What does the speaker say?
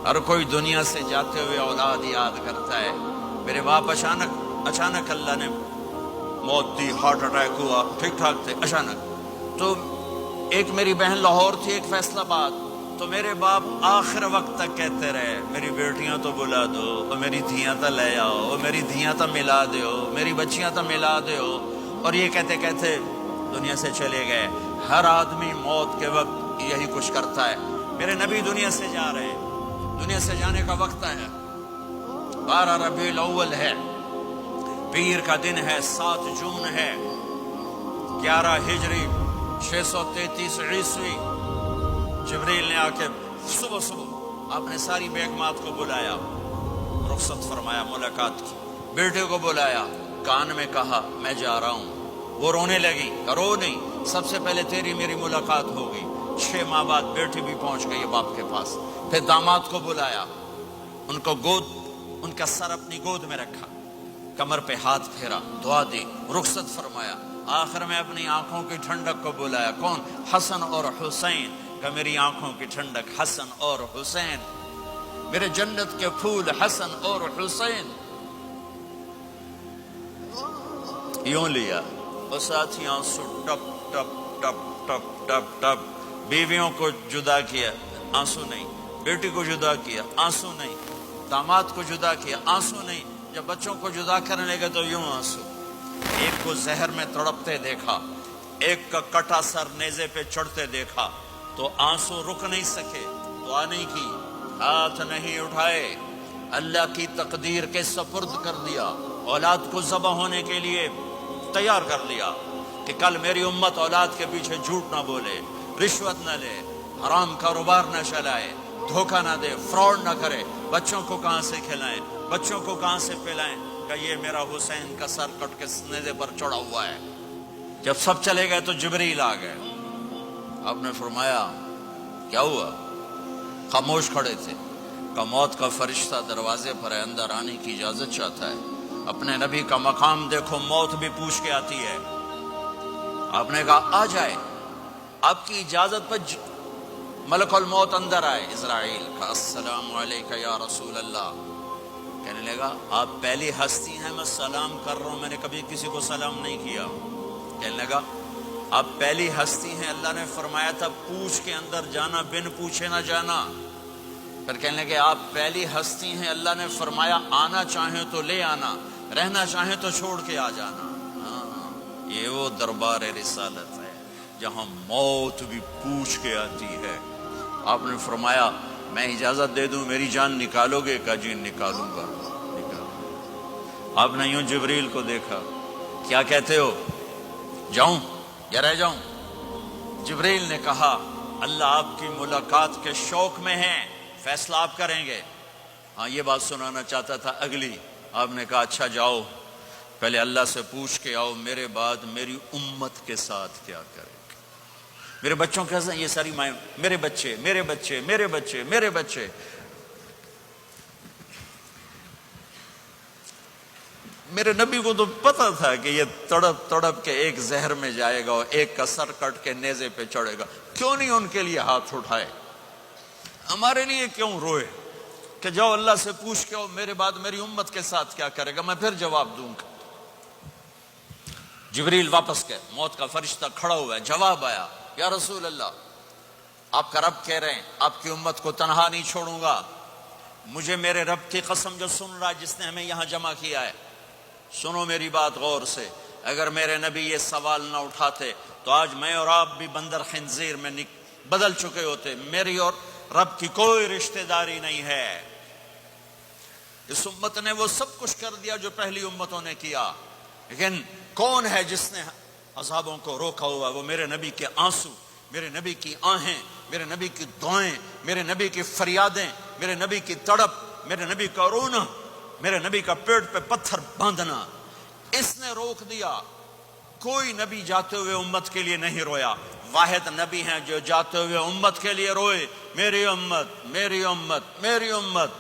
ہر کوئی دنیا سے جاتے ہوئے اولاد یاد کرتا ہے. میرے باپ اچانک اللہ نے موت دی، ہارٹ اٹیک ہوا، ٹھیک ٹھاک تھے، اچانک. تو ایک میری بہن لاہور تھی، ایک فیصل آباد. تو میرے باپ آخر وقت تک کہتے رہے میری بیٹیاں تو بلا دو، اور میری دھیاں تو لے آؤ، اور میری دھیاں تو ملا دیو، میری بچیاں تو ملا دیو. اور یہ کہتے کہتے دنیا سے چلے گئے. ہر آدمی موت کے وقت یہی کچھ کرتا ہے. میرے نبی دنیا سے جا رہے، دنیا سے جانے کا وقت ہے. 12 ربیع الاول ہے، پیر کا دن ہے، 7 جون ہے، 11 ہجری 633 عیسوی. جبریل نے آ کے صبح صبح آپ نے ساری بیگمات کو بلایا، رخصت فرمایا، ملاقات کی. بیٹے کو بلایا، کان میں کہا میں جا رہا ہوں. وہ رونے لگی، رو نہیں، سب سے پہلے تیری میری ملاقات ہوگی. 6 ماہ بعد بیٹی بھی پہنچ گئی باپ کے پاس. پھر داماد کو بلایا، ان کو ان کا سر اپنی گود میں رکھا، کمر پہ ہاتھ پھیرا، دعا دی، رخصت فرمایا. آخر میں اپنی آنکھوں کی ٹھنڈک کو بلایا. کون؟ حسن اور حسین. کہ میری آنکھوں کی ٹھنڈک حسن اور حسین، میرے جنت کے پھول حسن اور حسین. یوں لیا اور ساتھی آنسو ٹپ ٹپ ٹپ ٹپ ٹپ ٹپ. بیویوں کو جدا کیا، آنسو نہیں. بیٹی کو جدا کیا، آنسو نہیں. داماد کو جدا کیا، آنسو نہیں. جب بچوں کو جدا کرنے لگے تو یوں آنسو. ایک کو زہر میں تڑپتے دیکھا، ایک کا کٹا سر نیزے پہ چڑھتے دیکھا تو آنسو رک نہیں سکے. دعا نہیں کی، ہاتھ نہیں اٹھائے، اللہ کی تقدیر کے سپرد کر دیا. اولاد کو ذبح ہونے کے لیے تیار کر لیا کہ کل میری امت اولاد کے پیچھے جھوٹ نہ بولے، رشوت نہ لے، حرام کاروبار نہ چلائے، دھوکہ نہ دے، فراڈ نہ کرے. بچوں کو کہاں سے کھلائیں، بچوں کو کہاں سے پلائیں؟ کہ یہ میرا حسین کا سر کٹ کے نیزے پر چڑھا ہوا ہے. جب سب چلے گئے تو جبریل آ گئے. آپ نے فرمایا کیا ہوا؟ خاموش کھڑے تھے. کہ موت کا فرشتہ دروازے پر ہے، اندر آنے کی اجازت چاہتا ہے. اپنے نبی کا مقام دیکھو، موت بھی پوچھ کے آتی ہے. آپ نے کہا آ جائے. آپ کی اجازت پر ملک الموت اندر آئے. اسرائیل کا السلام علیکہ یا رسول اللہ. کہنے لگا آپ پہلی ہستی ہیں، میں سلام کر رہا ہوں، میں نے کبھی کسی کو سلام نہیں کیا. کہنے لگا آپ پہلی ہستی ہیں، اللہ نے فرمایا تھا پوچھ کے اندر جانا، بن پوچھے نہ جانا. پھر کہنے لگے آپ پہلی ہستی ہیں، اللہ نے فرمایا آنا چاہیں تو لے آنا، رہنا چاہیں تو چھوڑ کے آ جانا. یہ وہ دربار رسالت ہے جہاں موت بھی پوچھ کے آتی ہے. آپ نے فرمایا میں اجازت دے دوں میری جان نکالو گے؟ کہ جی نکالوں گا. آپ نے یوں جبریل کو دیکھا، کیا کہتے ہو، جاؤں یا رہ جاؤں؟ جبریل نے کہا اللہ آپ کی ملاقات کے شوق میں ہے، فیصلہ آپ کریں گے. ہاں یہ بات سنانا چاہتا تھا اگلی. آپ نے کہا اچھا جاؤ، پہلے اللہ سے پوچھ کے آؤ میرے بعد میری امت کے ساتھ کیا کرے. میرے بچوں کے ساتھ، یہ ساری مائیں، میرے بچے میرے بچے میرے بچے میرے بچے. میرے نبی کو تو پتا تھا کہ یہ تڑپ تڑپ کے ایک زہر میں جائے گا اور ایک کا سر کٹ کے نیزے پہ چڑھے گا. کیوں نہیں ان کے لیے ہاتھ اٹھائے؟ ہمارے لیے کیوں روئے؟ کہ جاؤ اللہ سے پوچھ کے آؤ میرے بعد میری امت کے ساتھ کیا کرے گا، میں پھر جواب دوں گا. جبریل واپس گئے، موت کا فرشتہ کھڑا ہوا ہے. جواب آیا یا رسول اللہ آپ کا رب کہہ رہے ہیں آپ کی امت کو تنہا نہیں چھوڑوں گا. مجھے میرے رب کی قسم جو سن رہا جس نے ہمیں یہاں جمع کیا ہے، سنو میری بات غور سے. اگر میرے نبی یہ سوال نہ اٹھاتے تو آج میں اور آپ بھی بندر خنزیر میں بدل چکے ہوتے. میری اور رب کی کوئی رشتہ داری نہیں ہے. اس امت نے وہ سب کچھ کر دیا جو پہلی امتوں نے کیا، لیکن کون ہے جس نے عذابوں کو روکا ہوا؟ وہ میرے نبی کے آنسو، میرے نبی کی آہیں، میرے نبی کی دعائیں، میرے نبی کی فریادیں، میرے نبی کی تڑپ، میرے نبی کا رونا، میرے نبی کا پیٹ پہ پتھر باندھنا. اس نے روک دیا. کوئی نبی جاتے ہوئے امت کے لیے نہیں رویا. واحد نبی ہیں جو جاتے ہوئے امت کے لیے روئے، میری امت میری امت میری امت.